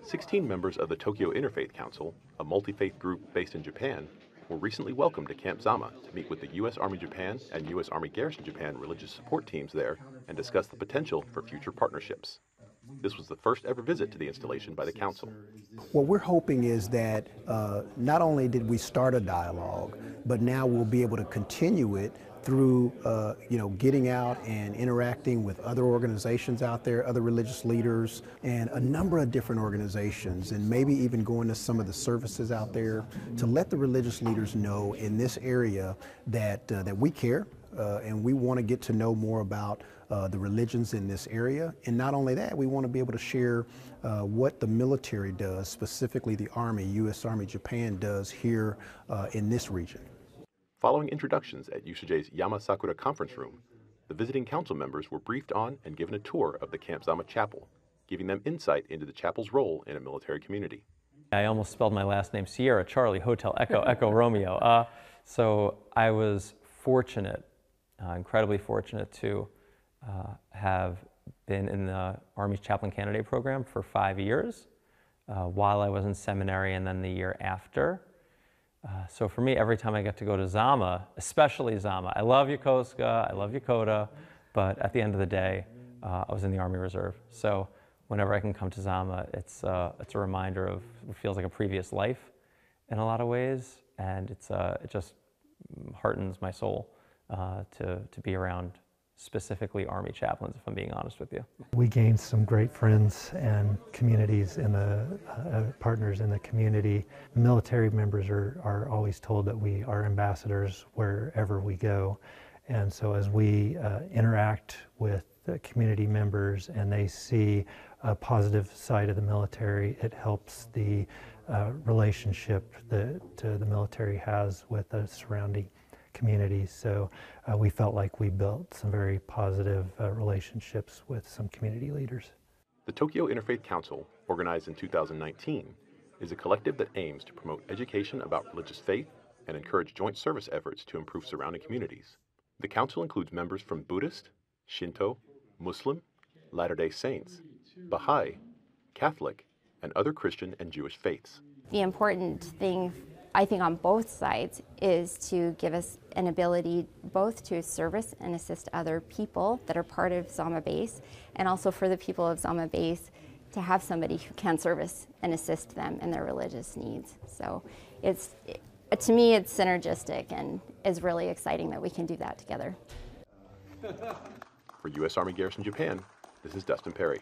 16 members of the Tokyo Interfaith Council, a multi-faith group based in Japan, were recently welcomed to Camp Zama to meet with the U.S. Army Japan and U.S. Army Garrison Japan religious support teams there and discuss the potential for future partnerships. This was the first ever visit to the installation by the Council. What we're hoping is that not only did we start a dialogue, but now we'll be able to continue it through getting out and interacting with other organizations out there, other religious leaders, and a number of different organizations, and maybe even going to some of the services out there to let the religious leaders know in this area that we care and we want to get to know more about the religions in this area. And not only that, we want to be able to share what the military does, specifically the Army, U.S. Army Japan does here in this region. Following introductions at USAJ's Yamasakura conference room, the visiting council members were briefed on and given a tour of the Camp Zama chapel, giving them insight into the chapel's role in a military community. I almost spelled my last name Sierra, Charlie, Hotel, Echo, Echo, Romeo. So I was fortunate, incredibly fortunate to have been in the Army's chaplain candidate program for 5 years while I was in seminary and then the year after. So for me, every time I get to go to Zama, especially Zama, I love Yokosuka, I love Yokota, but at the end of the day, I was in the Army Reserve. So whenever I can come to Zama, it's a reminder of what feels like a previous life in a lot of ways, and it just heartens my soul to be around specifically Army chaplains, if I'm being honest with you. We gained some great friends and communities in the partners in the community. Military members are always told that we are ambassadors wherever we go. And so as we interact with the community members and they see a positive side of the military, it helps the relationship that the military has with the surrounding communities. So we felt like we built some very positive relationships with some community leaders. The Tokyo Interfaith Council, organized in 2019, is a collective that aims to promote education about religious faith and encourage joint service efforts to improve surrounding communities. The council includes members from Buddhist, Shinto, Muslim, Latter-day Saints, Baha'i, Catholic, and other Christian and Jewish faiths. The important thing, I think, on both sides is to give us an ability both to service and assist other people that are part of Zama Base, and also for the people of Zama Base to have somebody who can service and assist them in their religious needs. So to me, it's synergistic and is really exciting that we can do that together. For U.S. Army Garrison Japan, this is Dustin Perry.